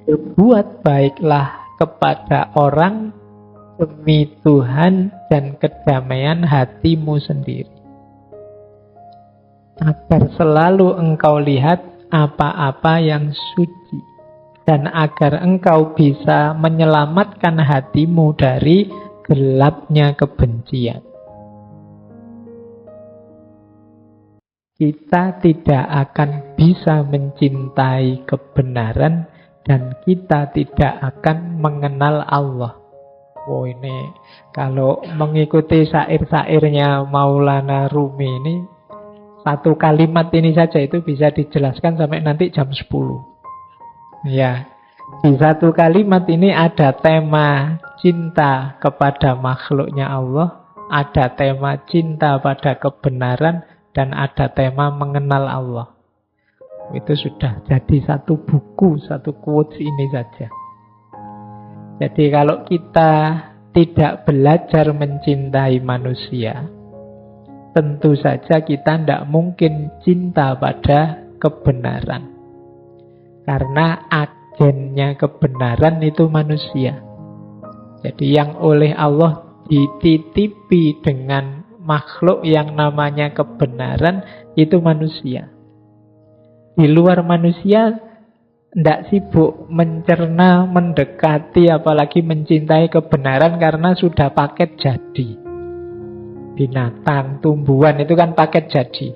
berbuat baiklah kepada orang demi Tuhan dan kedamaian hatimu sendiri. Agar selalu engkau lihat apa-apa yang suci, dan agar engkau bisa menyelamatkan hatimu dari gelapnya kebencian. Kita tidak akan bisa mencintai kebenaran dan kita tidak akan mengenal Allah. Oh, ini kalau mengikuti syair-syairnya Maulana Rumi ini, satu kalimat ini saja itu bisa dijelaskan sampai nanti jam 10. Ya, di satu kalimat ini ada tema cinta kepada makhluknya Allah, ada tema cinta pada kebenaran, dan ada tema mengenal Allah. Itu sudah jadi satu buku, satu quotes ini saja. Jadi kalau kita tidak belajar mencintai manusia, tentu saja kita tidak mungkin cinta pada kebenaran. Karena agennya kebenaran itu manusia. Jadi yang oleh Allah dititipi dengan makhluk yang namanya kebenaran itu manusia. Di luar manusia tidak sibuk mencerna, mendekati, apalagi mencintai kebenaran karena sudah paket jadi. Binatang, tumbuhan itu kan paket jadi.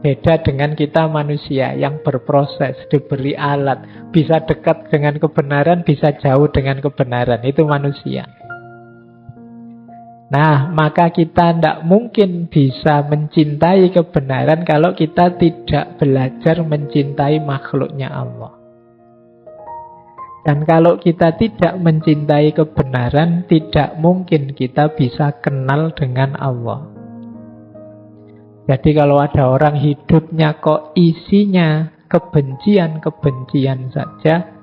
Beda dengan kita manusia yang berproses, diberi alat, bisa dekat dengan kebenaran, bisa jauh dengan kebenaran. Itu manusia. Nah, maka kita tidak mungkin bisa mencintai kebenaran kalau kita tidak belajar mencintai makhluknya Allah. Dan kalau kita tidak mencintai kebenaran, tidak mungkin kita bisa kenal dengan Allah. Jadi kalau ada orang hidupnya kok isinya kebencian-kebencian saja,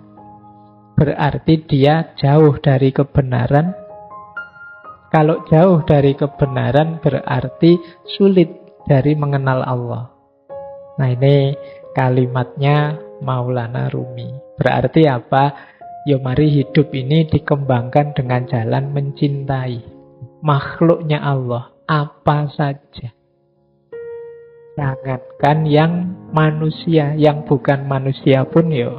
berarti dia jauh dari kebenaran. Kalau jauh dari kebenaran berarti sulit dari mengenal Allah. Nah, ini kalimatnya Maulana Rumi. Berarti apa? Ya mari hidup ini dikembangkan dengan jalan mencintai makhluknya Allah apa saja. Jangankan yang manusia, yang bukan manusia pun ya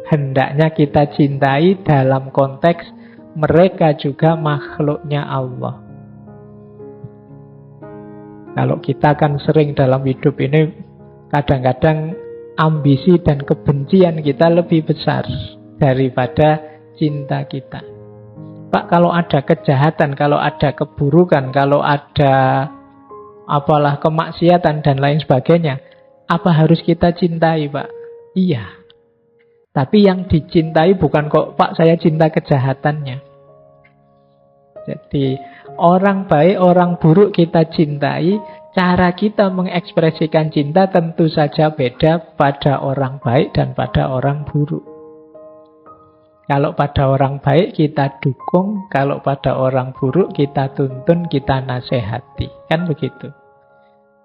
hendaknya kita cintai dalam konteks mereka juga makhluknya Allah. Kalau kita kan sering dalam hidup ini kadang-kadang ambisi dan kebencian kita lebih besar daripada cinta kita. Pak, kalau ada kejahatan, kalau ada keburukan, kalau ada apalah kemaksiatan dan lain sebagainya, apa harus kita cintai, Pak? Iya. Tapi yang dicintai bukan kok, Pak, saya cinta kejahatannya. Jadi orang baik, orang buruk kita cintai. Cara kita mengekspresikan cinta tentu saja beda pada orang baik dan pada orang buruk. Kalau pada orang baik kita dukung, kalau pada orang buruk kita tuntun, kita nasihati. Kan begitu.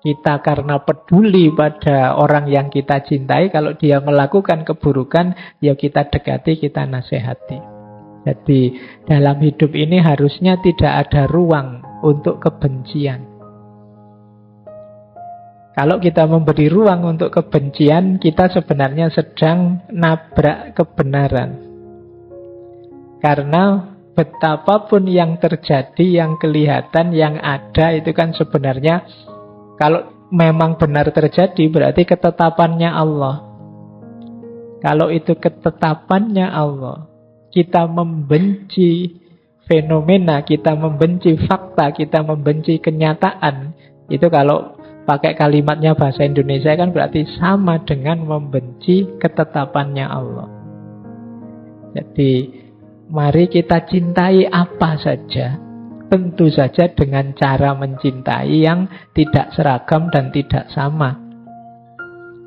Kita karena peduli pada orang yang kita cintai, kalau dia melakukan keburukan, ya kita dekati, kita nasihati. Jadi dalam hidup ini harusnya tidak ada ruang untuk kebencian. Kalau kita memberi ruang untuk kebencian, kita sebenarnya sedang nabrak kebenaran. Karena betapapun yang terjadi, yang kelihatan, yang ada, itu kan sebenarnya kalau memang benar terjadi berarti ketetapannya Allah. Kalau itu ketetapannya Allah, kita membenci fenomena, kita membenci fakta, kita membenci kenyataan, itu kalau pakai kalimatnya bahasa Indonesia kan berarti sama dengan membenci ketetapannya Allah. Jadi mari kita cintai apa saja, tentu saja dengan cara mencintai yang tidak seragam dan tidak sama.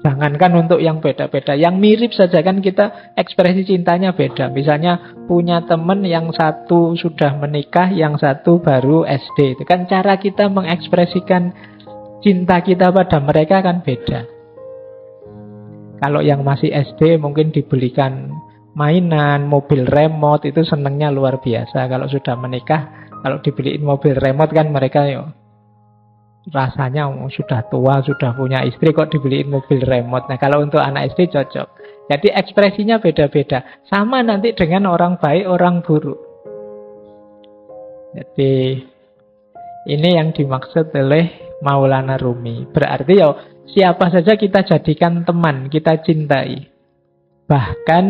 Jangankan untuk yang beda-beda, yang mirip saja kan kita ekspresi cintanya beda. Misalnya punya teman yang satu sudah menikah, yang satu baru SD. Itu kan cara kita mengekspresikan cinta kita pada mereka kan beda. Kalau yang masih SD mungkin dibelikan mainan, mobil remote, itu senengnya luar biasa. Kalau sudah menikah, kalau dibeliin mobil remote kan mereka rasanya sudah tua, sudah punya istri kok dibeliin mobil remote. Nah kalau untuk anak SD cocok. Jadi ekspresinya beda-beda. Sama nanti dengan orang baik, orang buruk. Jadi ini yang dimaksud oleh Maulana Rumi. Berarti siapa saja kita jadikan teman, kita cintai. Bahkan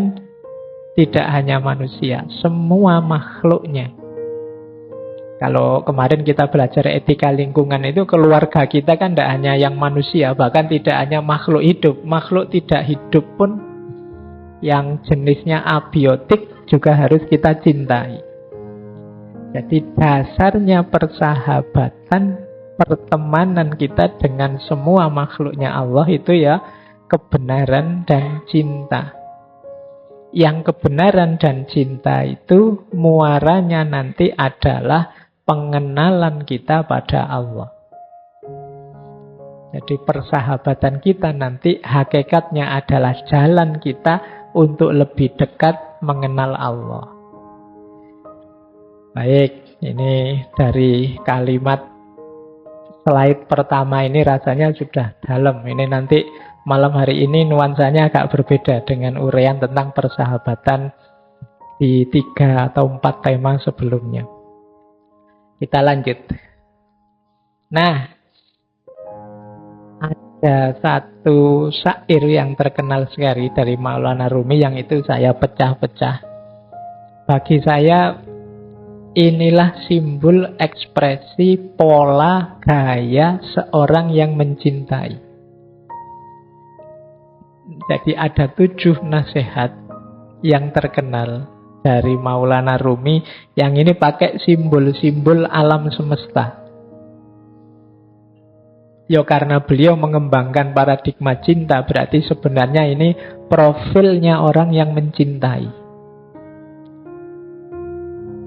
tidak hanya manusia, semua makhluknya. Kalau kemarin kita belajar etika lingkungan itu, keluarga kita kan tidak hanya yang manusia, bahkan tidak hanya makhluk hidup. Makhluk tidak hidup pun yang jenisnya abiotik juga harus kita cintai. Jadi dasarnya persahabatan, pertemanan kita dengan semua makhluknya Allah itu kebenaran dan cinta. Yang kebenaran dan cinta itu muaranya nanti adalah pengenalan kita pada Allah. Jadi persahabatan kita nanti hakikatnya adalah jalan kita untuk lebih dekat mengenal Allah. Baik, ini dari kalimat slide pertama ini rasanya sudah dalam. Ini nanti malam hari ini nuansanya agak berbeda dengan uraian tentang persahabatan di 3 atau 4 tema sebelumnya. Kita lanjut. Nah, ada satu syair yang terkenal sekali dari Maulana Rumi yang itu saya pecah-pecah. Bagi saya inilah simbol ekspresi pola gaya seorang yang mencintai. Jadi ada 7 nasihat yang terkenal dari Maulana Rumi yang ini pakai simbol-simbol alam semesta. Karena beliau mengembangkan paradigma cinta, berarti sebenarnya ini profilnya orang yang mencintai.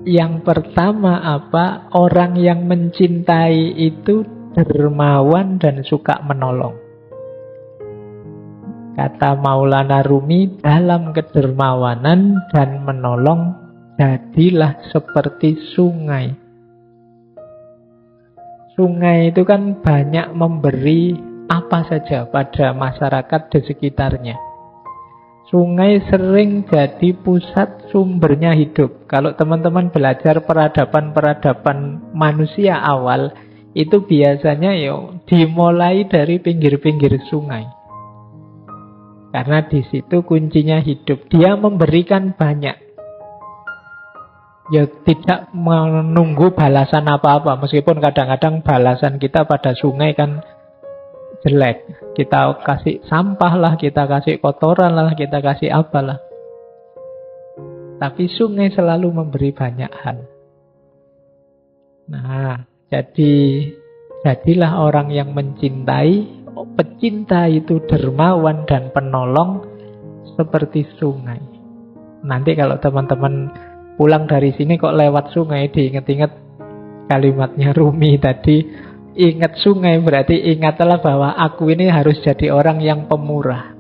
Yang pertama apa? Orang yang mencintai itu dermawan dan suka menolong. Kata Maulana Rumi, dalam kedermawanan dan menolong, jadilah seperti sungai. Sungai itu kan banyak memberi apa saja pada masyarakat di sekitarnya. Sungai sering jadi pusat sumbernya hidup. Kalau teman-teman belajar peradaban-peradaban manusia awal, itu biasanya dimulai dari pinggir-pinggir sungai. Karena di situ kuncinya hidup. Dia memberikan banyak. Tidak menunggu balasan apa-apa. Meskipun kadang-kadang balasan kita pada sungai kan jelek. Kita kasih sampah lah, kita kasih kotoran lah, kita kasih apalah. Tapi sungai selalu memberi banyak hal. Nah, jadilah orang yang mencintai. Pecinta itu dermawan dan penolong seperti sungai. Nanti kalau teman-teman pulang dari sini kok lewat sungai, diingat-ingat kalimatnya Rumi tadi. Ingat sungai berarti ingatlah bahwa aku ini harus jadi orang yang pemurah,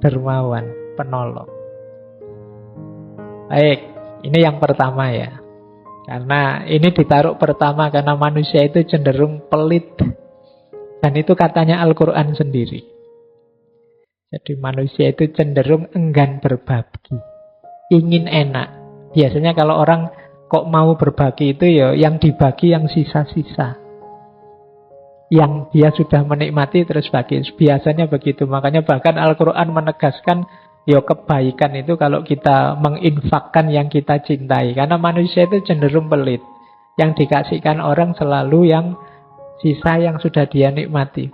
dermawan, penolong. Baik, ini yang pertama ya. Karena ini ditaruh pertama karena manusia itu cenderung pelit. Dan itu katanya Al-Quran sendiri. Jadi manusia itu cenderung enggan berbagi. Ingin enak. Biasanya kalau orang kok mau berbagi itu yang dibagi yang sisa-sisa. Yang dia sudah menikmati terus bagi. Biasanya begitu. Makanya bahkan Al-Quran menegaskan kebaikan itu kalau kita menginfakkan yang kita cintai. Karena manusia itu cenderung pelit. Yang dikasihkan orang selalu yang sisa yang sudah dia nikmati.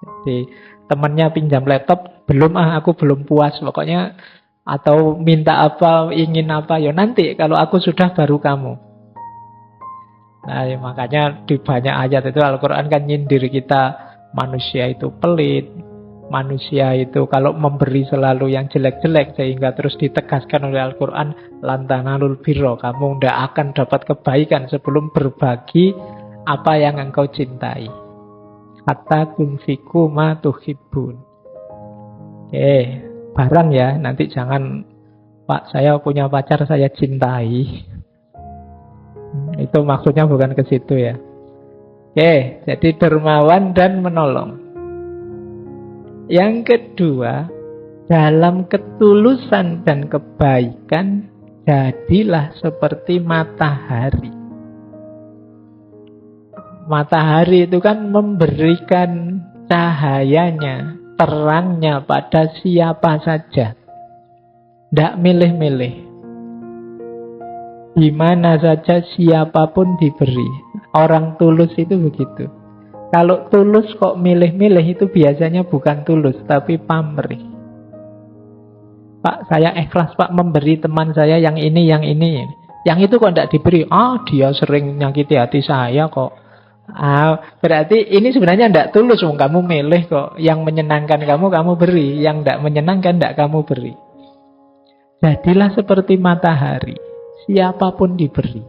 Jadi temannya pinjam laptop, aku belum puas pokoknya, atau minta apa, ingin apa, nanti kalau aku sudah baru kamu. Nah makanya di banyak ayat itu Al-Quran kan nyindir kita, manusia itu pelit, manusia itu kalau memberi selalu yang jelek-jelek, sehingga terus ditegaskan oleh Al-Quran, lantanalul birro, kamu tidak akan dapat kebaikan sebelum berbagi apa yang engkau cintai. Hatta tunfiku ma tuhibbun. Barang ya, nanti jangan Pak saya punya pacar saya cintai. Itu maksudnya bukan ke situ ya. Jadi dermawan dan menolong. Yang kedua, dalam ketulusan dan kebaikan, jadilah seperti matahari. Matahari itu kan memberikan cahayanya, terangnya pada siapa saja. Tidak milih-milih. Di mana saja siapapun diberi. Orang tulus itu begitu. Kalau tulus kok milih-milih itu biasanya bukan tulus, tapi pamrih. Pak, saya ikhlas Pak memberi teman saya yang ini, yang ini. Yang itu kok tidak diberi? Dia sering nyakiti hati saya kok. Berarti ini sebenarnya tidak tulus. Kamu milih kok. Yang menyenangkan kamu beri. Yang tidak menyenangkan tidak kamu beri. Jadilah seperti matahari. Siapapun diberi.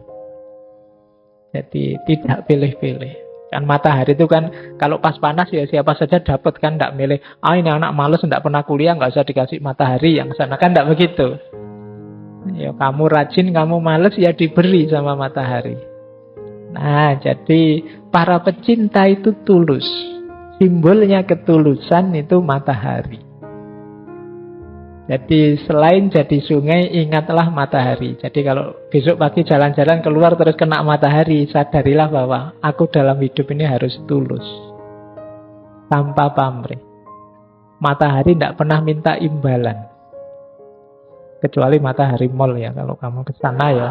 Jadi tidak pilih-pilih. Kan matahari itu kan kalau pas panas ya siapa saja dapat kan, tidak milih. Ini anak malas tidak pernah kuliah nggak usah dikasih matahari, yang sana kan tidak begitu. Ya kamu rajin, kamu malas ya diberi sama matahari. Nah jadi para pecinta itu tulus. Simbolnya ketulusan itu matahari. Jadi selain jadi sungai, ingatlah matahari. Jadi kalau besok pagi jalan-jalan keluar terus kena matahari, sadarilah bahwa aku dalam hidup ini harus tulus. Tanpa pamrih. Matahari tidak pernah minta imbalan. Kecuali matahari mall ya. Kalau kamu ke sana ya,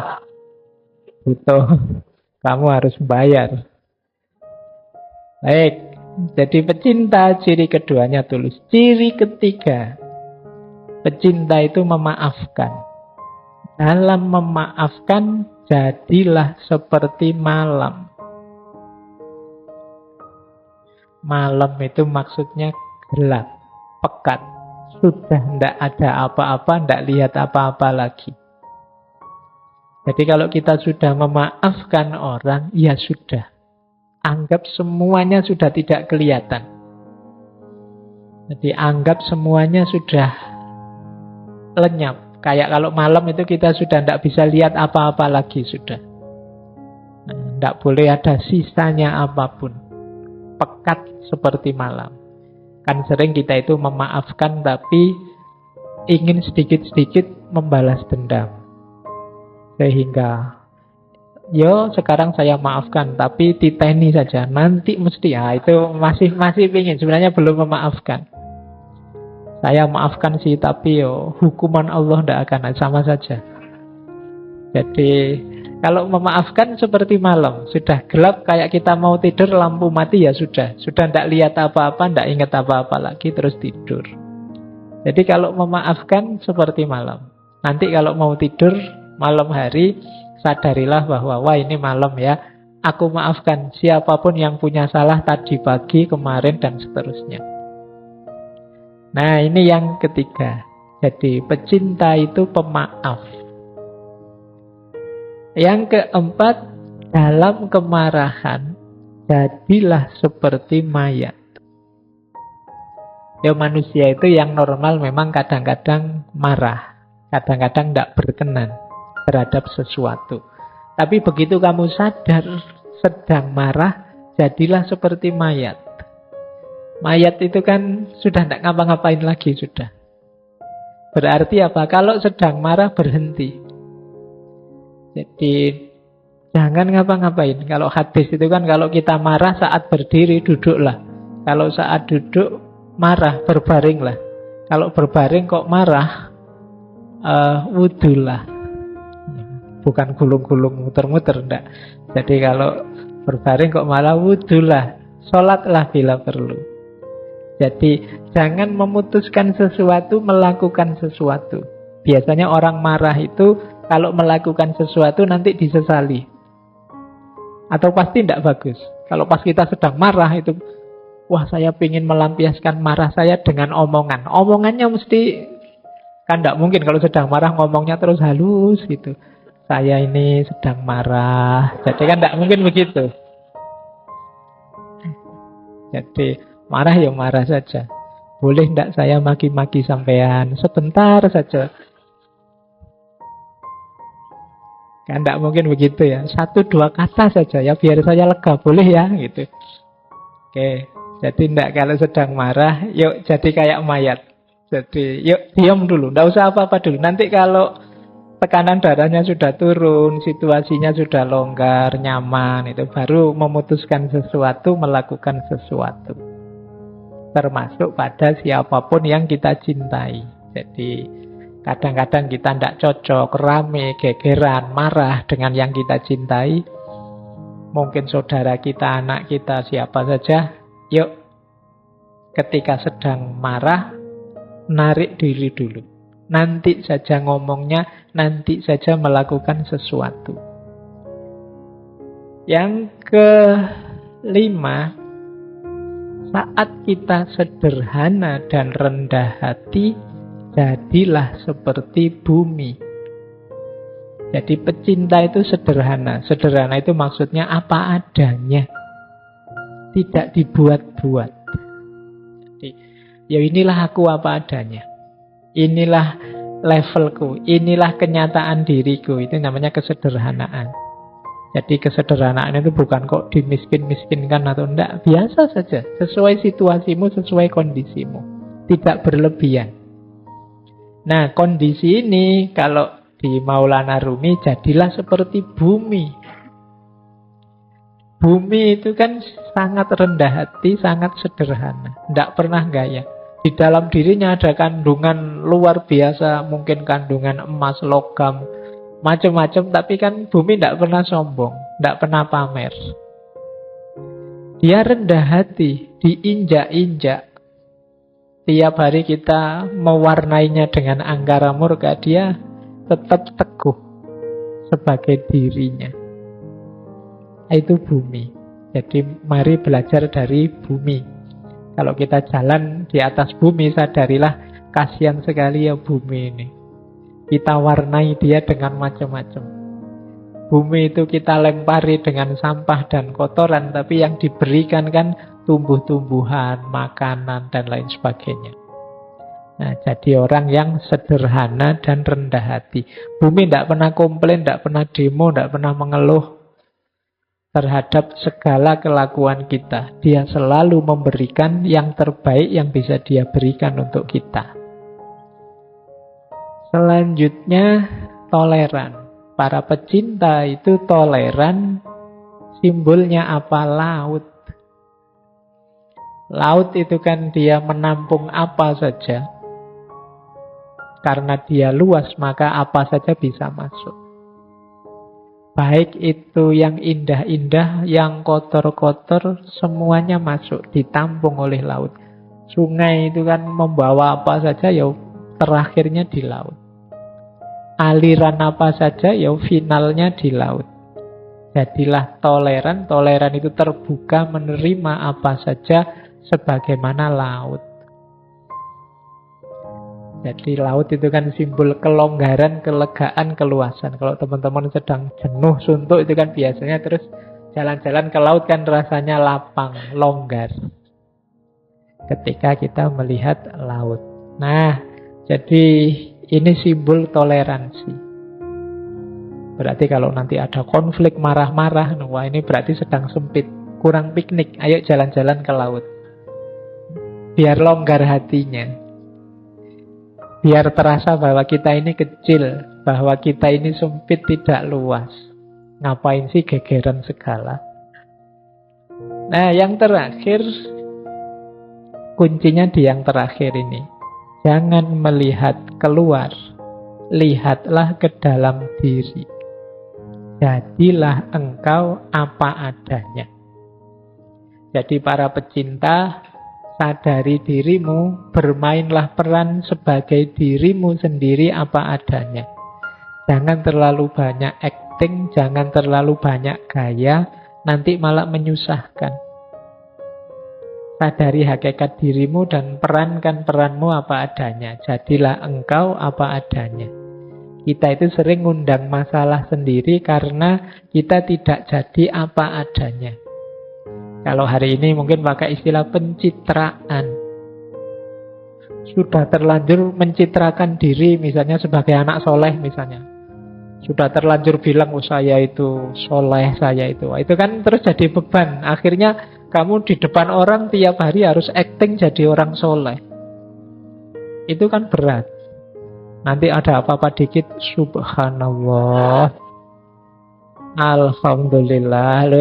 itu kamu harus bayar. Baik. Jadi pecinta, ciri keduanya tulus. Ciri ketiga, pecinta itu memaafkan. Dalam memaafkan, jadilah seperti malam. Malam itu maksudnya gelap, pekat. Sudah tidak ada apa-apa, tidak lihat apa-apa lagi. Jadi kalau kita sudah memaafkan orang, ya sudah. Anggap semuanya sudah tidak kelihatan. Jadi anggap semuanya sudah lenyap. Kayak kalau malam itu kita sudah tidak bisa lihat apa-apa lagi sudah. Tidak boleh ada sisanya apapun. Pekat seperti malam. Kan sering kita itu memaafkan tapi ingin sedikit-sedikit membalas dendam. Sehingga sekarang saya maafkan tapi titeni saja. Nanti mesti itu masih ingin. Sebenarnya belum memaafkan. Saya maafkan sih, tapi hukuman Allah tidak akan sama saja. Jadi kalau memaafkan seperti malam, sudah gelap kayak kita mau tidur, lampu mati ya sudah tidak lihat apa-apa, tidak ingat apa-apa lagi, terus tidur. Jadi kalau memaafkan seperti malam. Nanti kalau mau tidur malam hari, sadarilah bahwa wah ini malam ya, aku maafkan siapapun yang punya salah tadi pagi, kemarin dan seterusnya. Nah ini yang ketiga. Jadi pecinta itu pemaaf. Yang keempat, dalam kemarahan jadilah seperti mayat. Manusia itu yang normal memang kadang-kadang marah, kadang-kadang tidak berkenan terhadap sesuatu. Tapi begitu kamu sadar sedang marah, jadilah seperti mayat. Mayat itu kan sudah tidak ngapa-ngapain lagi sudah. Berarti apa? Kalau sedang marah berhenti. Jadi jangan ngapa-ngapain. Kalau hadis itu kan kalau kita marah saat berdiri duduklah. Kalau saat duduk marah berbaringlah. Kalau berbaring kok marah wudulah. Bukan gulung-gulung muter-muter enggak. Jadi kalau berbaring kok marah wudulah. Sholatlah bila perlu. Jadi jangan memutuskan sesuatu, melakukan sesuatu. Biasanya orang marah itu kalau melakukan sesuatu nanti disesali. Atau pasti tidak bagus. Kalau pas kita sedang marah itu, wah saya ingin melampiaskan marah saya dengan omongan. Omongannya mesti, kan tidak mungkin kalau sedang marah ngomongnya terus halus gitu. Saya ini sedang marah. Jadi kan tidak mungkin begitu. Jadi marah ya marah saja. boleh ndak saya maki-maki sampean? Sebentar saja. Kan ndak mungkin begitu ya. 1-2 kata saja ya, biar saya lega, boleh ya? Gitu. Oke, jadi ndak kalau sedang marah, yuk jadi kayak mayat. Jadi yuk diam dulu, ndak usah apa-apa dulu. Nanti kalau tekanan darahnya sudah turun, situasinya sudah longgar, nyaman, itu baru memutuskan sesuatu, melakukan sesuatu. Termasuk pada siapapun yang kita cintai. Jadi kadang-kadang kita tidak cocok, rame, gegeran, marah dengan yang kita cintai. Mungkin saudara kita, anak kita, siapa saja. Yuk, ketika sedang marah, narik diri dulu. Nanti saja ngomongnya, nanti saja melakukan sesuatu. Yang kelima, saat kita sederhana dan rendah hati, jadilah seperti bumi. Jadi pecinta itu sederhana. Sederhana itu maksudnya apa adanya. Tidak dibuat-buat. Jadi, ya inilah aku apa adanya. Inilah levelku, inilah kenyataan diriku. Itu namanya kesederhanaan. Jadi kesederhanaan itu bukan kok dimiskin-miskinkan atau enggak. Biasa saja, sesuai situasimu, sesuai kondisimu. Tidak berlebihan. Nah, kondisi ini kalau di Maulana Rumi, jadilah seperti bumi. Bumi itu kan sangat rendah hati, sangat sederhana. Tidak pernah gaya. Di dalam dirinya ada kandungan luar biasa, mungkin kandungan emas, logam, macam-macam, tapi kan bumi tidak pernah sombong, tidak pernah pamer. Dia rendah hati, diinjak-injak. Tiap hari kita mewarnainya dengan angkara murka, dia tetap teguh sebagai dirinya. Itu bumi. Jadi mari belajar dari bumi. Kalau kita jalan di atas bumi, sadarilah kasihan sekali ya bumi ini. Kita warnai dia dengan macam-macam. Bumi itu kita lempari dengan sampah dan kotoran, tapi yang diberikan kan tumbuh-tumbuhan, makanan, dan lain sebagainya. Nah, jadi orang yang sederhana dan rendah hati. Bumi tidak pernah komplain, tidak pernah demo, tidak pernah mengeluh terhadap segala kelakuan kita. Dia selalu memberikan yang terbaik yang bisa dia berikan untuk kita. Selanjutnya, toleran. Para pecinta itu toleran. Simbolnya apa? Laut. Laut itu kan dia menampung apa saja. Karena dia luas, maka apa saja bisa masuk. Baik itu yang indah-indah, yang kotor-kotor, semuanya masuk, ditampung oleh laut. Sungai itu kan membawa apa saja, ya terakhirnya di laut. Aliran apa saja, ya finalnya di laut. Jadilah toleran. Toleran itu terbuka menerima apa saja sebagaimana laut. Jadi laut itu kan simbol kelonggaran, kelegaan, keluasan. Kalau teman-teman sedang jenuh, suntuk, itu kan biasanya terus jalan-jalan ke laut kan rasanya lapang, longgar. Ketika kita melihat laut. Nah, jadi ini simbol toleransi. Berarti kalau nanti ada konflik, marah-marah, wah ini berarti sedang sempit, kurang piknik, ayo jalan-jalan ke laut. Biar longgar hatinya. Biar terasa bahwa kita ini kecil, bahwa kita ini sempit, tidak luas. Ngapain sih gegeran segala? Nah, yang terakhir, kuncinya di yang terakhir ini. Jangan melihat keluar, lihatlah ke dalam diri. Jadilah engkau apa adanya. Jadi para pecinta, sadari dirimu, bermainlah peran sebagai dirimu sendiri apa adanya. Jangan terlalu banyak acting, jangan terlalu banyak gaya, nanti malah menyusahkan. Sadari hakikat dirimu dan perankan peranmu apa adanya. Jadilah engkau apa adanya. Kita itu sering ngundang masalah sendiri karena kita tidak jadi apa adanya. Kalau hari ini mungkin pakai istilah pencitraan. sudah terlanjur mencitrakan diri misalnya sebagai anak soleh misalnya. Sudah terlanjur bilang, oh saya itu soleh, saya itu. Itu kan terus jadi beban. Akhirnya kamu di depan orang tiap hari harus acting jadi orang soleh. Itu kan berat. Nanti ada apa-apa dikit, subhanallah, alhamdulillah.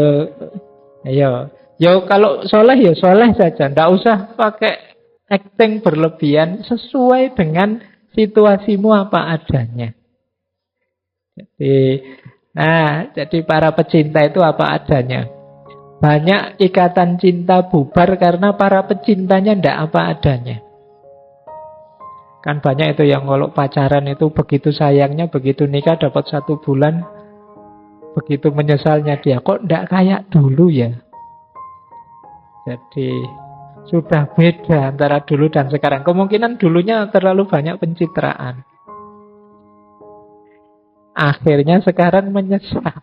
Ayo. Yo kalau soleh ya soleh saja. Nggak usah pakai acting berlebihan, sesuai dengan situasimu apa adanya. Jadi para pecinta itu apa adanya. Banyak ikatan cinta bubar karena para pecintanya ndak apa adanya. Kan banyak itu yang kalau pacaran itu begitu sayangnya, begitu nikah dapat 1 bulan, begitu menyesalnya dia, kok ndak kayak dulu ya. Jadi sudah beda antara dulu dan sekarang. Kemungkinan dulunya terlalu banyak pencitraan. Akhirnya sekarang menyesal.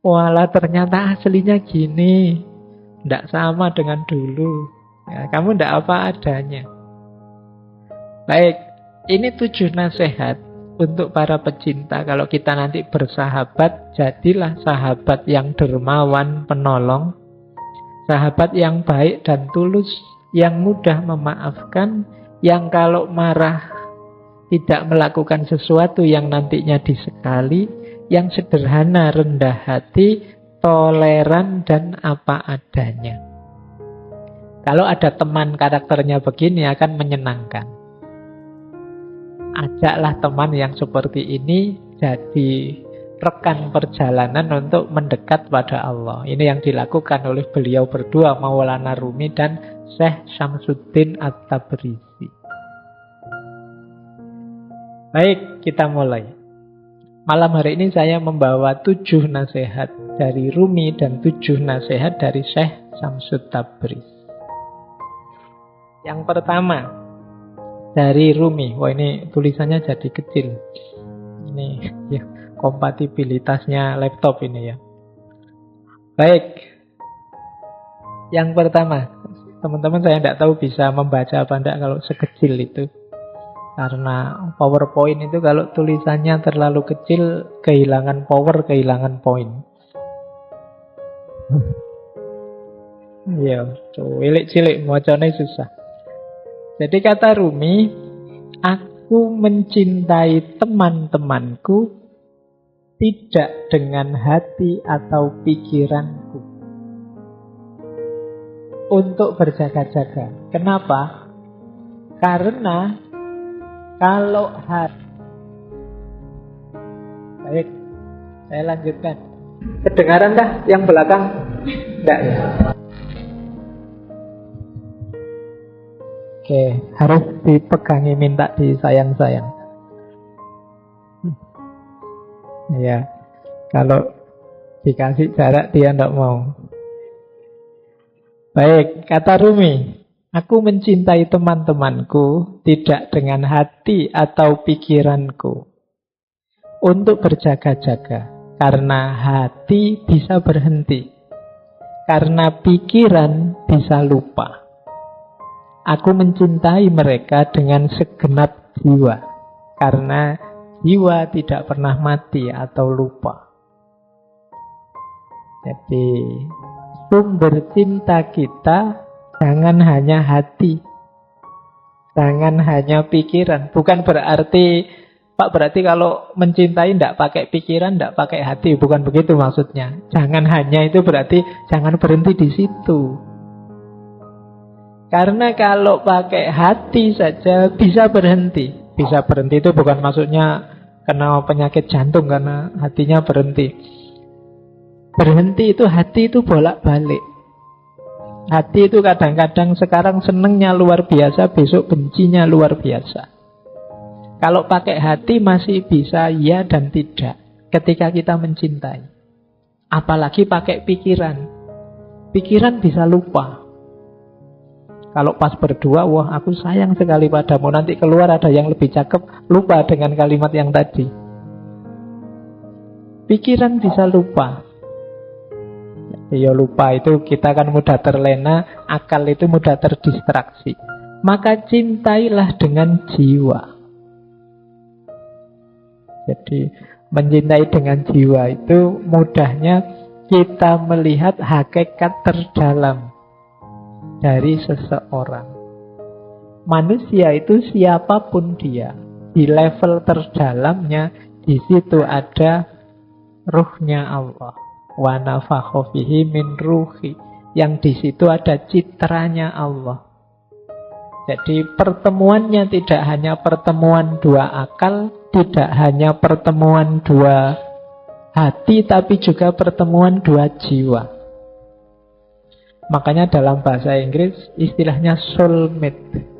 Walah ternyata aslinya gini. Ndak sama dengan dulu. Ya, kamu ndak apa adanya. Baik, ini 7 nasihat untuk para pecinta. Kalau kita nanti bersahabat, jadilah sahabat yang dermawan, penolong. Sahabat yang baik dan tulus, yang mudah memaafkan, yang kalau marah tidak melakukan sesuatu yang nantinya disekali, yang sederhana, rendah hati, toleran, dan apa adanya. Kalau ada teman karakternya begini akan menyenangkan. Ajaklah teman yang seperti ini jadi rekan perjalanan untuk mendekat pada Allah. Ini yang dilakukan oleh beliau berdua, Maulana Rumi dan Syekh Syamsuddin At-Tabrizi. Baik, kita mulai. Malam hari ini saya membawa 7 nasihat dari Rumi dan 7 nasihat dari Syekh Syamsud Tabrizi. Yang pertama dari Rumi. Wah, ini tulisannya jadi kecil. Ini ya, kompatibilitasnya laptop ini ya. Baik. Yang pertama, teman-teman saya tidak tahu bisa membaca apa tidak kalau sekecil itu. Karena PowerPoint itu kalau tulisannya terlalu kecil, kehilangan power, kehilangan poin. Ya, cilik-cilik, macamnya susah. Jadi kata Rumi, aku mencintai teman-temanku tidak dengan hati atau pikiranku. Untuk berjaga-jaga. Kenapa? Karena kalau hati... Baik, saya lanjutkan. Kedengaran kah yang belakang? Tidak ya? Oke, harus dipegangi, minta disayang-sayang. Ya, kalau dikasih jarak dia tidak mau. Baik, kata Rumi, aku mencintai teman-temanku tidak dengan hati atau pikiranku. Untuk berjaga-jaga, karena hati bisa berhenti, karena pikiran bisa lupa. Aku mencintai mereka dengan segenap jiwa, karena jiwa tidak pernah mati atau lupa. Jadi, sumber cinta kita jangan hanya hati, jangan hanya pikiran. Bukan berarti, Pak, berarti kalau mencintai tidak pakai pikiran, tidak pakai hati. Bukan begitu maksudnya. Jangan hanya itu berarti jangan berhenti di situ. Karena kalau pakai hati saja bisa berhenti. Bisa berhenti itu bukan maksudnya kena penyakit jantung karena hatinya berhenti. Berhenti itu hati itu bolak-balik. Hati itu kadang-kadang sekarang senengnya luar biasa, besok bencinya luar biasa. Kalau pakai hati masih bisa ya dan tidak ketika kita mencintai. Apalagi pakai pikiran. Pikiran bisa lupa. Kalau pas berdua, wah aku sayang sekali padamu, nanti keluar ada yang lebih cakep, lupa dengan kalimat yang tadi. Pikiran bisa lupa. Ya lupa itu kita kan mudah terlena, akal itu mudah terdistraksi. maka cintailah dengan jiwa. Jadi mencintai dengan jiwa itu mudahnya kita melihat hakikat terdalam dari seseorang. Manusia itu siapapun dia, di level terdalamnya, di situ ada ruhnya Allah. Wa nafakha fihi min ruhi. Yang di situ ada citranya Allah. Jadi pertemuannya tidak hanya pertemuan dua akal, tidak hanya pertemuan dua hati, tapi juga pertemuan dua jiwa. Makanya dalam bahasa Inggris istilahnya soulmate.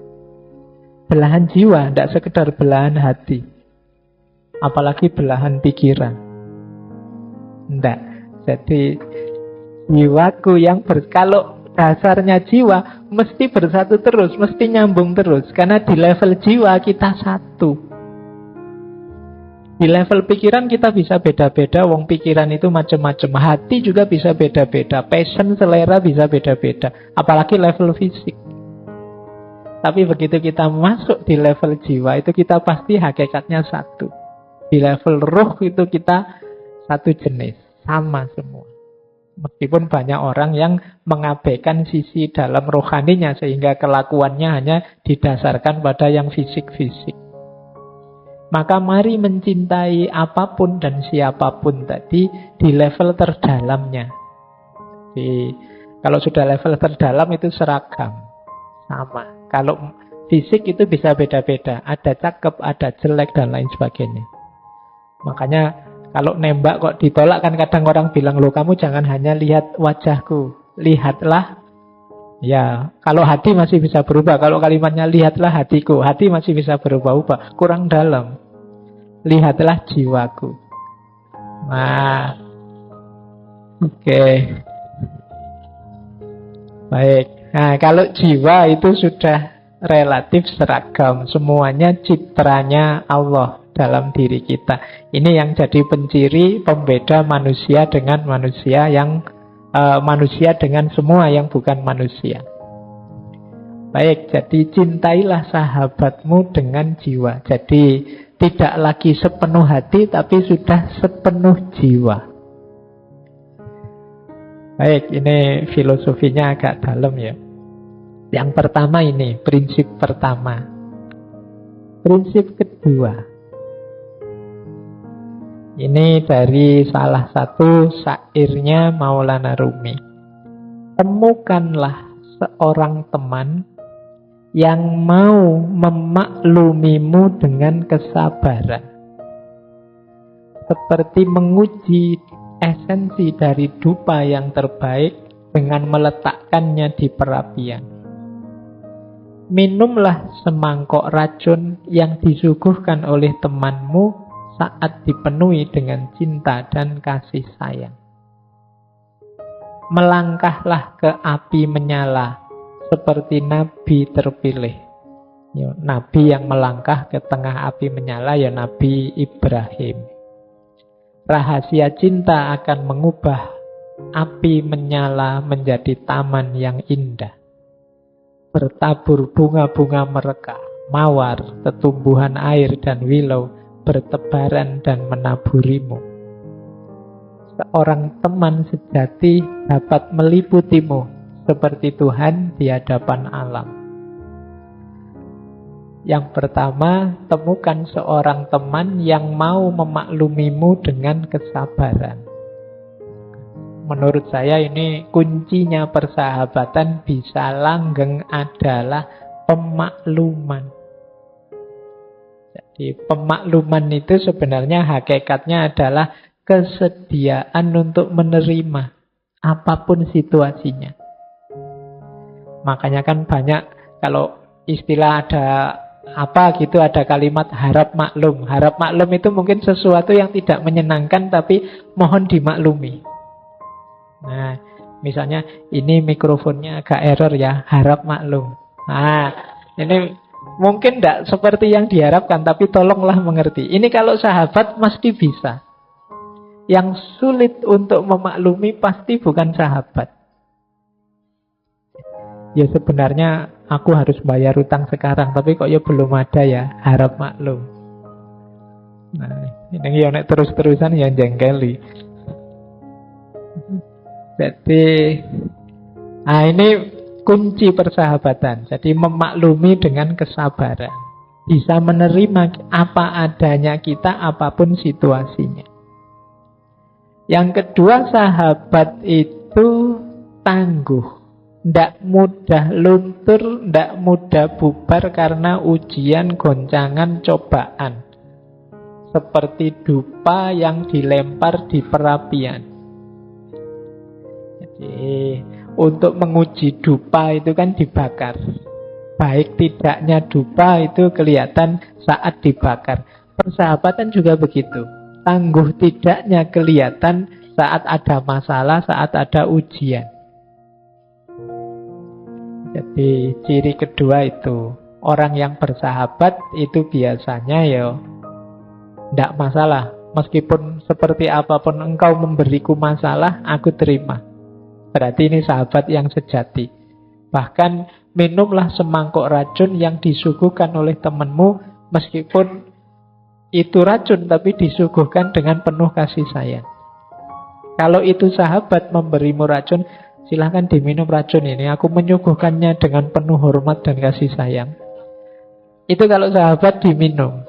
Belahan jiwa, tidak sekedar belahan hati. Apalagi belahan pikiran. Tidak. Jadi jiwaku yang kalau dasarnya jiwa mesti bersatu terus, mesti nyambung terus. Karena di level jiwa kita satu. Di level pikiran kita bisa beda-beda. Wong pikiran itu macam-macam. Hati juga bisa beda-beda. Passion, selera bisa beda-beda. Apalagi level fisik. Tapi begitu kita masuk di level jiwa, itu kita pasti hakikatnya satu. Di level ruh itu kita satu jenis. Sama semua. Meskipun banyak orang yang mengabaikan sisi dalam rohaninya, sehingga kelakuannya hanya didasarkan pada yang fisik-fisik. Maka mari mencintai apapun dan siapapun tadi di level terdalamnya. Jadi, kalau sudah level terdalam itu seragam, sama. Kalau fisik itu bisa beda-beda, ada cakep, ada jelek dan lain sebagainya. Makanya kalau nembak kok ditolak kan kadang orang bilang, loh kamu jangan hanya lihat wajahku, lihatlah. Ya, kalau hati masih bisa berubah. Kalau kalimatnya lihatlah hatiku, hati masih bisa berubah-ubah, kurang dalam. Lihatlah jiwaku. Nah, oke. Baik. Nah, kalau jiwa itu sudah relatif seragam. Semuanya citranya Allah dalam diri kita. Ini yang jadi penciri pembeda manusia dengan manusia yang manusia dengan semua yang bukan manusia. Baik, jadi cintailah sahabatmu dengan jiwa. Jadi tidak lagi sepenuh hati, tapi sudah sepenuh jiwa. Baik, ini filosofinya agak dalam ya. Yang pertama ini, prinsip pertama. Prinsip kedua. Ini dari salah satu syairnya Maulana Rumi. Temukanlah seorang teman yang mau memaklumimu dengan kesabaran. Seperti menguji esensi dari dupa yang terbaik dengan meletakkannya di perapian. Minumlah semangkok racun yang disuguhkan oleh temanmu saat dipenuhi dengan cinta dan kasih sayang. Melangkahlah ke api menyala seperti Nabi terpilih. Ya, Nabi yang melangkah ke tengah api menyala ya Nabi Ibrahim. Rahasia cinta akan mengubah api menyala menjadi taman yang indah. Bertabur bunga-bunga mereka, mawar, tetumbuhan air dan willow bertebaran dan menaburimu. Seorang teman sejati dapat meliputimu seperti Tuhan di hadapan alam. Yang pertama, temukan seorang teman yang mau memaklumimu dengan kesabaran. Menurut saya ini kuncinya persahabatan bisa langgeng adalah pemakluman. Jadi pemakluman itu sebenarnya hakikatnya adalah kesediaan untuk menerima apapun situasinya. Makanya kan banyak kalau istilah ada apa gitu, ada kalimat harap maklum. Harap maklum itu mungkin sesuatu yang tidak menyenangkan tapi mohon dimaklumi. Nah, misalnya ini mikrofonnya agak error ya, harap maklum. Nah, ini mungkin tidak seperti yang diharapkan, tapi tolonglah mengerti. Ini kalau sahabat pasti bisa. Yang sulit untuk memaklumi pasti bukan sahabat. Ya sebenarnya aku harus bayar utang sekarang, tapi kok ya belum ada ya, harap maklum. Nah, ini ya nek terus-terusan yang jengkeli. Jadi, ini kunci persahabatan. Jadi memaklumi dengan kesabaran. Bisa menerima apa adanya kita, apapun situasinya. Yang kedua, sahabat itu tangguh. Tidak mudah luntur, tidak mudah bubar karena ujian, goncangan, cobaan. Seperti dupa yang dilempar di perapian. Jadi, untuk menguji dupa itu kan dibakar. Baik tidaknya dupa itu kelihatan saat dibakar. Persahabatan juga begitu. Tangguh tidaknya kelihatan saat ada masalah, saat ada ujian. Jadi ciri kedua itu, orang yang bersahabat itu biasanya ya tidak masalah. Meskipun seperti apapun engkau memberiku masalah, aku terima. Berarti ini sahabat yang sejati. Bahkan minumlah semangkuk racun yang disuguhkan oleh temanmu, meskipun itu racun tapi disuguhkan dengan penuh kasih sayang. Kalau itu sahabat memberimu racun, silahkan diminum racun ini. Aku menyuguhkannya dengan penuh hormat dan kasih sayang. Itu kalau sahabat diminum.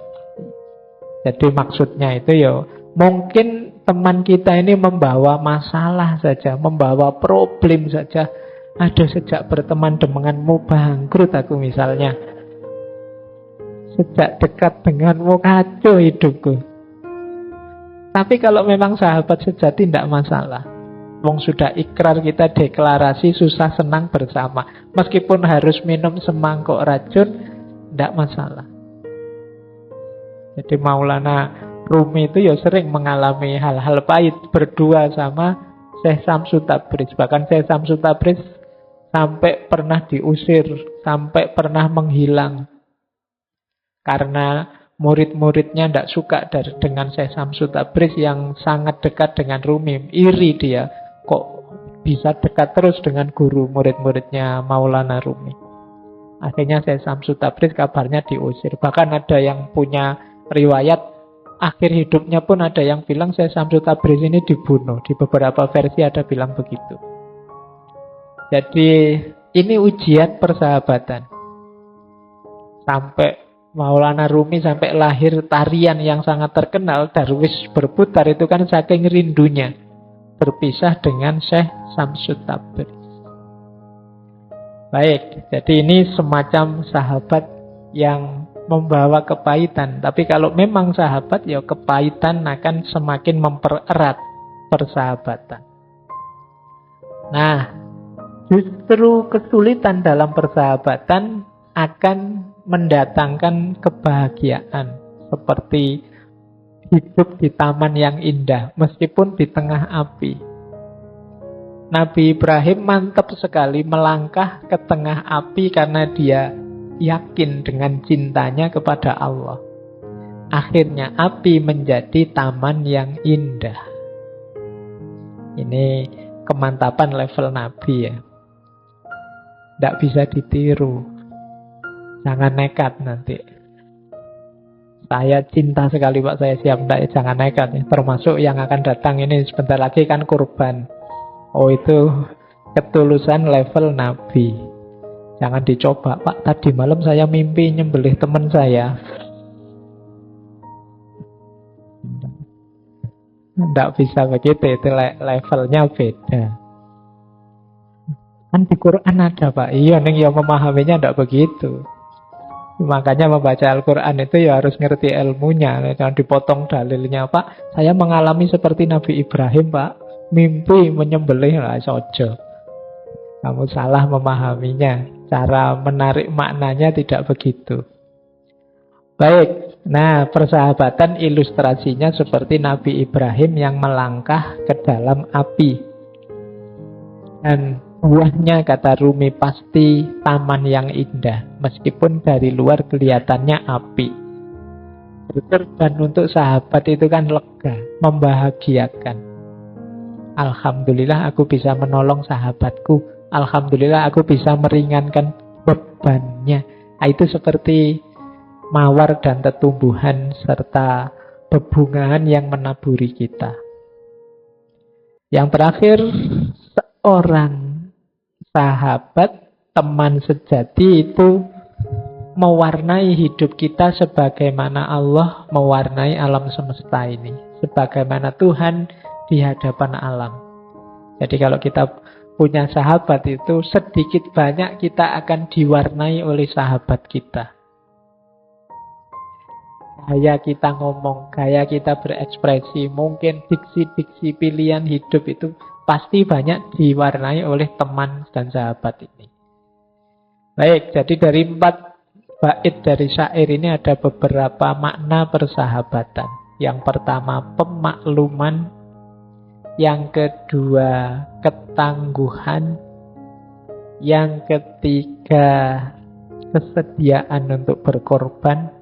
Jadi maksudnya itu ya, mungkin teman kita ini membawa masalah saja, membawa problem saja. Aduh, sejak berteman denganmu bangkrut aku misalnya. Sejak dekat denganmu kacau hidupku. Tapi kalau memang sahabat sejati tidak masalah. Wong sudah ikrar, kita deklarasi susah senang bersama. Meskipun harus minum semangkuk racun, tidak masalah. Jadi Maulana Rumi itu ya sering mengalami hal-hal pahit berdua sama Syekh Samsu Tabriz. Bahkan Syekh Samsu Tabriz sampai pernah diusir, sampai pernah menghilang. Karena murid-muridnya tidak suka dengan Syekh Samsu Tabriz yang sangat dekat dengan Rumi. Iri dia, kok bisa dekat terus dengan guru murid-muridnya Maulana Rumi. Akhirnya Syekh Samsu Tabriz kabarnya diusir. Bahkan ada yang punya riwayat akhir hidupnya pun ada yang bilang Syekh Samsu Tabriz ini dibunuh. Di beberapa versi ada bilang begitu. Jadi ini ujian persahabatan. Sampai Maulana Rumi sampai lahir tarian yang sangat terkenal, Darwis berputar, itu kan saking rindunya berpisah dengan Syekh Samsu Tabriz. Baik, jadi ini semacam sahabat yang membawa kepahitan. Tapi kalau memang sahabat, ya kepahitan akan semakin mempererat persahabatan. Nah, justru kesulitan dalam persahabatan akan mendatangkan kebahagiaan. Seperti hidup di taman yang indah, meskipun di tengah api. Nabi Ibrahim mantap sekali melangkah ke tengah api karena dia yakin dengan cintanya kepada Allah. Akhirnya api menjadi taman yang indah. Ini kemantapan level Nabi ya. Tidak bisa ditiru. Jangan nekat nanti. Saya cinta sekali Pak, saya siap. Tidak, jangan nekat ya. Termasuk yang akan datang ini sebentar lagi kan kurban. Oh, itu ketulusan level Nabi. Jangan dicoba, Pak, tadi malam saya mimpi nyembelih teman saya. Tidak bisa begitu, itu levelnya beda. Kan di Quran ada, Pak. Iya, nih yang memahaminya tidak begitu. Makanya membaca Al-Quran itu ya harus ngerti ilmunya. Jangan dipotong dalilnya, Pak. Saya mengalami seperti Nabi Ibrahim, Pak. Mimpi menyembelih, lah, sojo. Kamu salah memahaminya. Cara menarik maknanya tidak begitu. Baik, nah persahabatan ilustrasinya seperti Nabi Ibrahim yang melangkah ke dalam api. Dan buahnya, kata Rumi, pasti taman yang indah. Meskipun dari luar kelihatannya api. Dan untuk sahabat itu kan lega, membahagiakan. Alhamdulillah aku bisa menolong sahabatku. Alhamdulillah aku bisa meringankan bebannya. Nah, itu seperti mawar dan tetumbuhan serta bebungan yang menaburi kita. Yang terakhir, seorang sahabat, teman sejati itu mewarnai hidup kita sebagaimana Allah mewarnai alam semesta ini, sebagaimana Tuhan di hadapan alam. Jadi kalau kita punya sahabat itu sedikit banyak kita akan diwarnai oleh sahabat kita. Gaya kita ngomong, gaya kita berekspresi, mungkin diksi-diksi pilihan hidup itu pasti banyak diwarnai oleh teman dan sahabat ini. Baik, jadi dari 4 bait dari syair ini ada beberapa makna persahabatan. Yang pertama pemakluman, yang kedua ketangguhan, yang ketiga kesediaan untuk berkorban,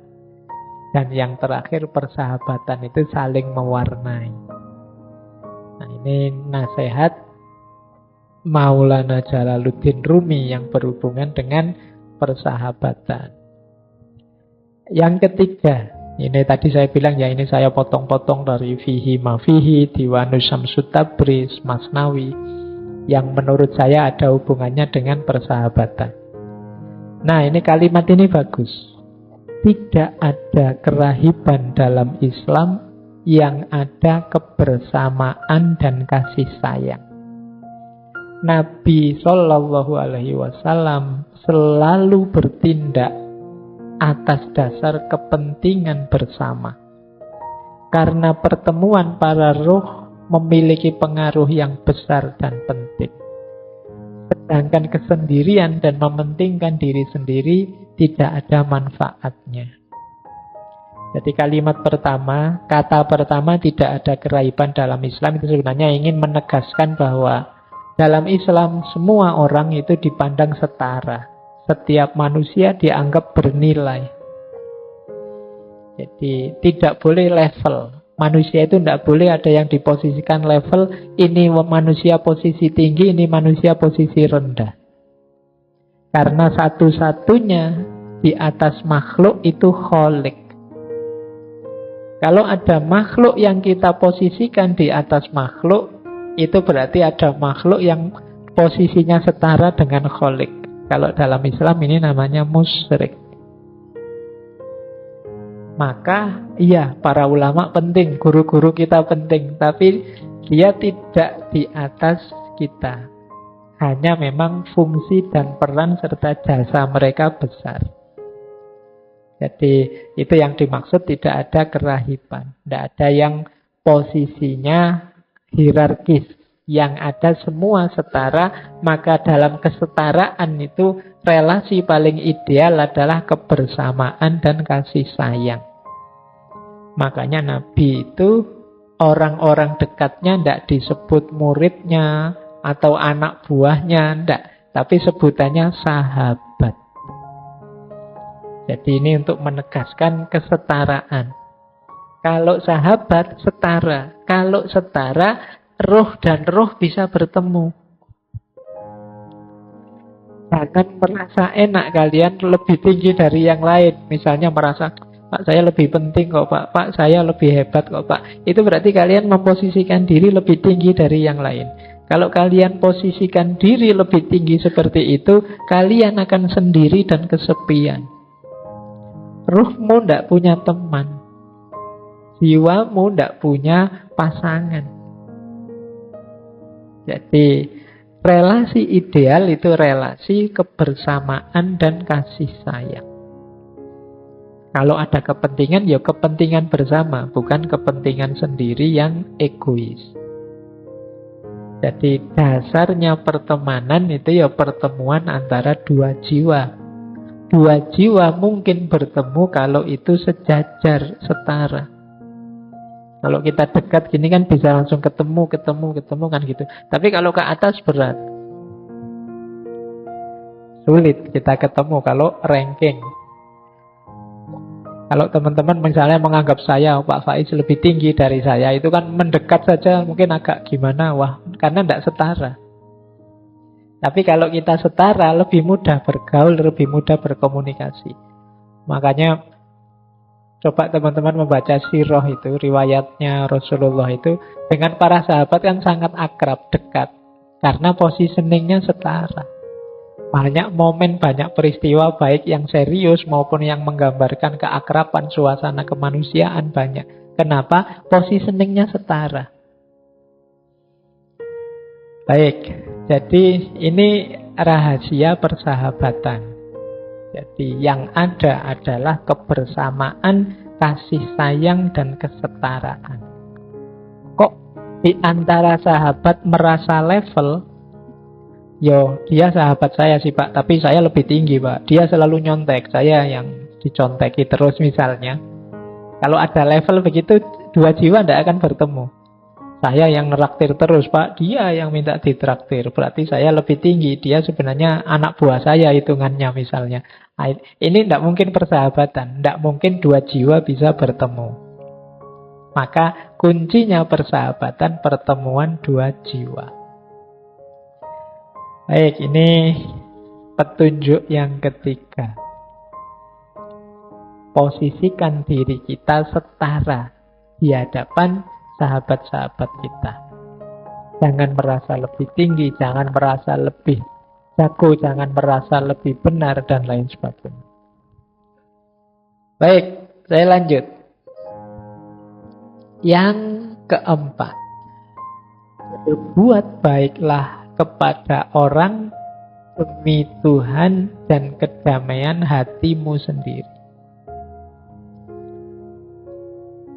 dan yang terakhir persahabatan itu saling mewarnai. Nah, ini nasihat Maulana Jalaluddin Rumi yang berhubungan dengan persahabatan. Yang ketiga, ini tadi saya bilang ya, ini saya potong-potong dari Fihi Mafihi, Diwanus Syamsut Tabriz, Masnawi, yang menurut saya ada hubungannya dengan persahabatan. Nah, ini kalimat ini bagus. Tidak ada kerahiban dalam Islam yang ada kebersamaan dan kasih sayang. Nabi Shallallahu Alaihi Wasallam selalu bertindak atas dasar kepentingan bersama. Karena pertemuan para ruh memiliki pengaruh yang besar dan penting. Sedangkan kesendirian dan mementingkan diri sendiri tidak ada manfaatnya. Jadi kalimat pertama, kata pertama tidak ada kerahiban dalam Islam itu sebenarnya ingin menegaskan bahwa dalam Islam semua orang itu dipandang setara. Setiap manusia dianggap bernilai. Jadi tidak boleh level. Manusia itu tidak boleh ada yang diposisikan level, ini manusia posisi tinggi, ini manusia posisi rendah. Karena satu-satunya di atas makhluk itu Khalik. Kalau ada makhluk yang kita posisikan di atas makhluk, itu berarti ada makhluk yang posisinya setara dengan Khalik. Kalau dalam Islam ini namanya musyrik. Maka iya, para ulama penting, guru-guru kita penting, tapi dia tidak di atas kita. Hanya memang fungsi dan peran serta jasa mereka besar. Jadi itu yang dimaksud tidak ada kerahiban. Tidak ada yang posisinya hierarkis. Yang ada semua setara, maka dalam kesetaraan itu relasi paling ideal adalah kebersamaan dan kasih sayang. Makanya Nabi itu orang-orang dekatnya tidak disebut muridnya atau anak buahnya, tidak, tapi sebutannya sahabat. Jadi ini untuk menegaskan kesetaraan. Kalau sahabat setara, kalau setara roh dan roh bisa bertemu. Jangan merasa enak kalian lebih tinggi dari yang lain. Misalnya merasa, Pak saya lebih penting kok Pak, Pak saya lebih hebat kok Pak. Itu berarti kalian memposisikan diri lebih tinggi dari yang lain. Kalau kalian posisikan diri lebih tinggi seperti itu, kalian akan sendiri dan kesepian. Ruhmu tidak punya teman. Jiwamu tidak punya pasangan. Jadi relasi ideal itu relasi kebersamaan dan kasih sayang. Kalau ada kepentingan, ya kepentingan bersama, bukan kepentingan sendiri yang egois. Jadi dasarnya pertemanan itu ya pertemuan antara dua jiwa. Dua jiwa mungkin bertemu kalau itu sejajar, setara. Kalau kita dekat gini kan bisa langsung ketemu kan gitu. Tapi kalau ke atas berat. Sulit kita ketemu kalau ranking. Kalau teman-teman misalnya menganggap saya, Pak Faiz lebih tinggi dari saya, itu kan mendekat saja mungkin agak gimana, wah, karena tidak setara. Tapi kalau kita setara, lebih mudah bergaul, lebih mudah berkomunikasi. Makanya coba teman-teman membaca sirah itu, riwayatnya Rasulullah itu, dengan para sahabat kan sangat akrab, dekat. Karena positioningnya setara. Banyak momen, banyak peristiwa, baik yang serius maupun yang menggambarkan keakraban, suasana kemanusiaan banyak. Kenapa? Positioningnya setara. Baik, jadi ini rahasia persahabatan. Jadi yang ada adalah kebersamaan, kasih sayang, dan kesetaraan. Kok di antara sahabat merasa level? Yo, dia sahabat saya sih Pak, tapi saya lebih tinggi Pak. Dia selalu nyontek, saya yang diconteki terus misalnya. Kalau ada level begitu, dua jiwa tidak akan bertemu. Saya yang neraktir terus Pak, dia yang minta ditraktir. Berarti saya lebih tinggi, dia sebenarnya anak buah saya hitungannya misalnya. Ini tidak mungkin persahabatan, tidak mungkin dua jiwa bisa bertemu. Maka kuncinya persahabatan, pertemuan dua jiwa. Baik, ini petunjuk yang ketiga. Posisikan diri kita setara di hadapan sahabat-sahabat kita. Jangan merasa lebih tinggi, jangan merasa lebih jago, jangan merasa lebih benar, dan lain sebagainya. Baik, saya lanjut. Yang keempat, berbuat baiklah kepada orang demi Tuhan dan kedamaian hatimu sendiri.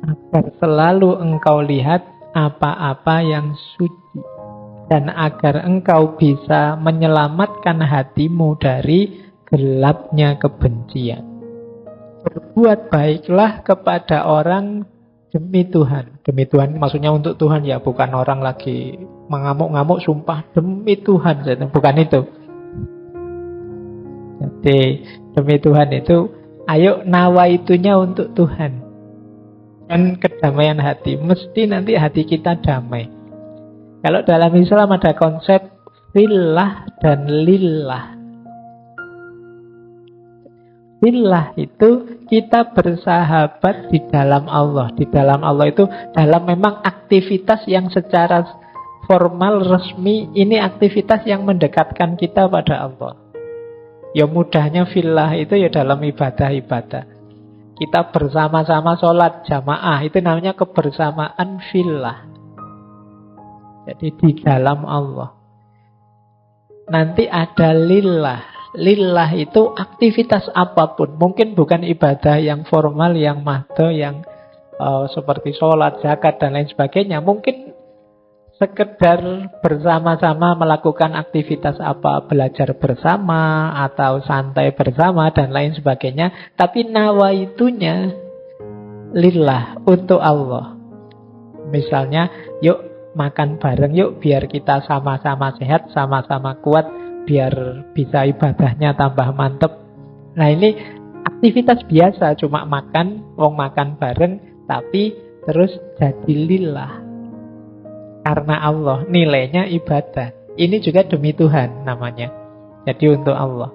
Agar selalu engkau lihat apa-apa yang suci, dan agar engkau bisa menyelamatkan hatimu dari gelapnya kebencian. Berbuat baiklah kepada orang demi Tuhan. Demi Tuhan maksudnya untuk Tuhan ya, bukan orang lagi mengamuk-ngamuk sumpah demi Tuhan, bukan itu. Jadi demi Tuhan itu ayo nawaitunya untuk Tuhan. Dan kedamaian hati, mesti nanti hati kita damai. Kalau dalam Islam ada konsep fillah dan lillah. Fillah itu kita bersahabat di dalam Allah. Di dalam Allah itu dalam memang aktivitas yang secara formal, resmi, ini aktivitas yang mendekatkan kita pada Allah. Ya mudahnya fillah itu ya dalam ibadah-ibadah. Kita bersama-sama sholat jamaah, itu namanya kebersamaan fillah. Jadi di dalam Allah. Nanti ada lillah. Lillah itu aktivitas apapun. Mungkin bukan ibadah yang formal, yang mahdo, yang seperti sholat, zakat, dan lain sebagainya. Mungkin sekedar bersama-sama melakukan aktivitas apa, belajar bersama atau santai bersama dan lain sebagainya, tapi nawaitunya lillah, untuk Allah. Misalnya, yuk makan bareng yuk biar kita sama-sama sehat, sama-sama kuat, biar bisa ibadahnya tambah mantep. Nah ini aktivitas biasa, cuma makan, wong makan bareng, tapi terus jadi lillah. Karena Allah, nilainya ibadah. Ini juga demi Tuhan namanya. Jadi untuk Allah.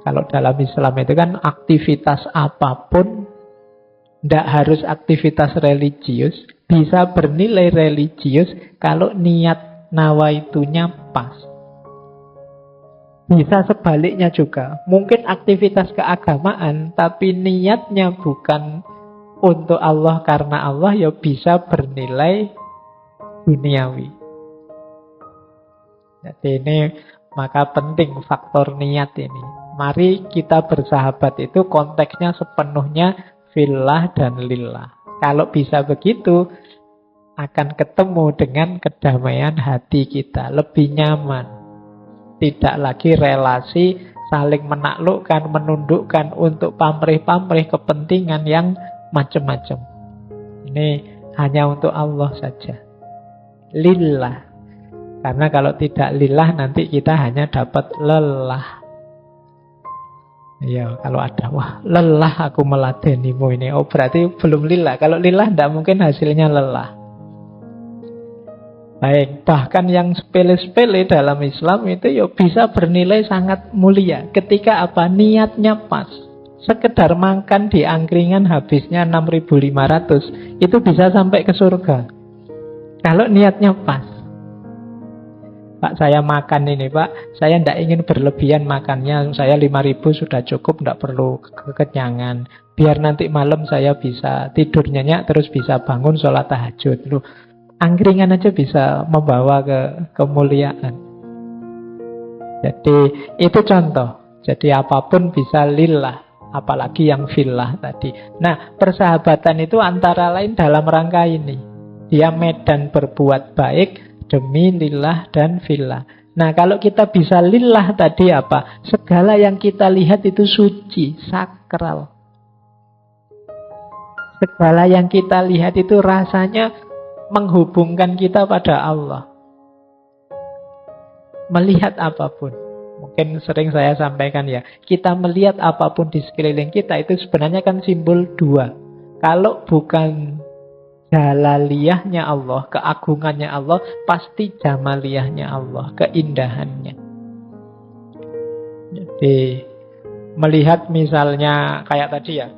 Kalau dalam Islam itu kan aktivitas apapun, tidak harus aktivitas religius, bisa bernilai religius kalau niat nawaitunya pas. Bisa sebaliknya juga. Mungkin aktivitas keagamaan, tapi niatnya bukan untuk Allah karena Allah, ya bisa bernilai duniawi. Jadi ini maka penting faktor niat ini. Mari kita bersahabat itu konteksnya sepenuhnya fillah dan lillah. Kalau bisa begitu, akan ketemu dengan kedamaian hati kita, lebih nyaman. Tidak lagi relasi saling menaklukkan, menundukkan untuk pamrih-pamrih kepentingan yang macam-macam. Ini hanya untuk Allah saja. Lillah. Karena kalau tidak lillah nanti kita hanya dapat lelah. Ya, kalau ada, wah lelah aku meladenimu ini. Oh berarti belum lillah. Kalau lillah tidak mungkin hasilnya lelah. Baik, bahkan yang sepele-sepele dalam Islam itu ya bisa bernilai sangat mulia. Ketika apa? Niatnya pas. Sekedar makan di angkringan habisnya 6.500, itu bisa sampai ke surga. Kalau niatnya pas. Pak, saya makan ini, Pak. Saya tidak ingin berlebihan makannya. Saya 5.000 sudah cukup, tidak perlu kekenyangan. Biar nanti malam saya bisa tidur nyenyak, terus bisa bangun sholat tahajud. Loh, angkringan aja bisa membawa ke kemuliaan. Jadi itu contoh. Jadi apapun bisa lillah, apalagi yang fillah tadi. Nah, persahabatan itu antara lain dalam rangka ini. Dia medan berbuat baik demi lillah dan fillah. Nah, kalau kita bisa lillah tadi apa? Segala yang kita lihat itu suci, sakral. Segala yang kita lihat itu rasanya menghubungkan kita pada Allah. Melihat apapun, mungkin sering saya sampaikan ya, kita melihat apapun di sekeliling kita itu sebenarnya kan simbol dua. Kalau bukan jalaliyahnya Allah, keagungannya Allah, pasti jamaliyahnya Allah, keindahannya. Jadi melihat misalnya kayak tadi ya,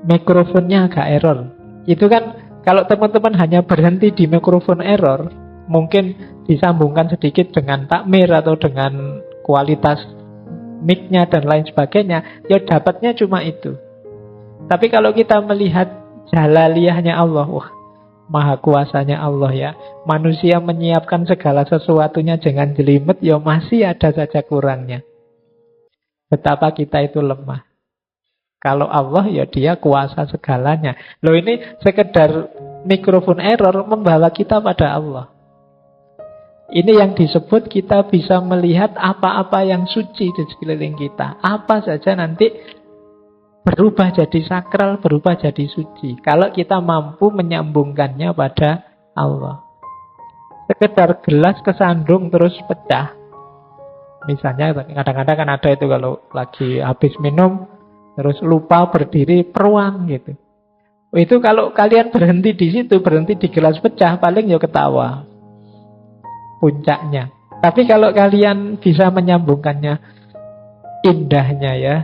mikrofonnya agak error. Itu kan kalau teman-teman hanya berhenti di mikrofon error, mungkin disambungkan sedikit dengan takmir atau dengan kualitas mic-nya dan lain sebagainya, ya dapatnya cuma itu. Tapi kalau kita melihat jalaliyahnya Allah, wah, maha kuasanya Allah ya. Manusia menyiapkan segala sesuatunya dengan jelimet, ya masih ada saja kurangnya. Betapa kita itu lemah. Kalau Allah ya dia kuasa segalanya. Loh, ini sekedar mikrofon error membawa kita pada Allah. Ini yang disebut kita bisa melihat apa-apa yang suci di sekeliling kita. Apa saja nanti berubah jadi sakral, berubah jadi suci. Kalau kita mampu menyambungkannya pada Allah. Sekedar gelas kesandung terus pecah. Misalnya kadang-kadang kan ada itu kalau lagi habis minum terus lupa berdiri peruang gitu. Itu kalau kalian berhenti di situ, berhenti di gelas pecah, paling ya ketawa. Puncaknya. Tapi kalau kalian bisa menyambungkannya, indahnya ya.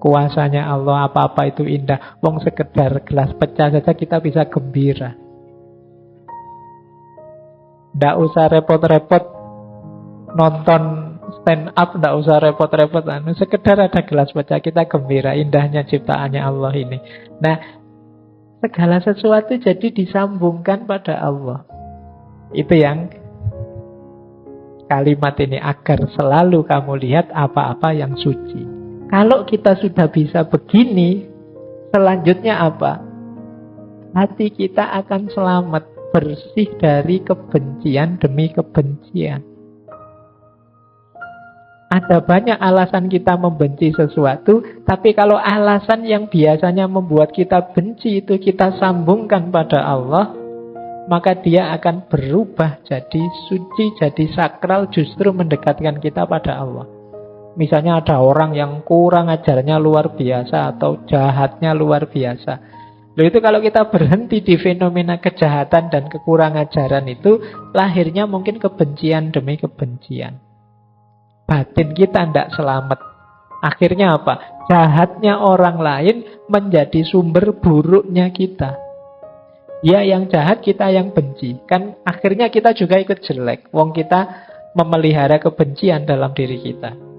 Kuasanya Allah, apa-apa itu indah. Wong sekedar gelas pecah saja kita bisa gembira. Nggak usah repot-repot nonton stand up, tidak usah repot-repot, sekedar ada gelas pecah kita gembira, indahnya ciptaannya Allah ini. Nah, segala sesuatu jadi disambungkan pada Allah. Itu yang kalimat ini, agar selalu kamu lihat apa-apa yang suci. Kalau kita sudah bisa begini, selanjutnya apa? Hati kita akan selamat, bersih dari kebencian demi kebencian. Ada banyak alasan kita membenci sesuatu, tapi kalau alasan yang biasanya membuat kita benci itu kita sambungkan pada Allah, maka dia akan berubah jadi suci, jadi sakral, justru mendekatkan kita pada Allah. Misalnya ada orang yang kurang ajarnya luar biasa atau jahatnya luar biasa. Loh, itu kalau kita berhenti di fenomena kejahatan dan kekurang ajaran itu, lahirnya mungkin kebencian demi kebencian. Batin kita tidak selamat. Akhirnya apa? Jahatnya orang lain menjadi sumber buruknya kita. Ya yang jahat, kita yang benci. Kan akhirnya kita juga ikut jelek. Wong kita memelihara kebencian dalam diri kita.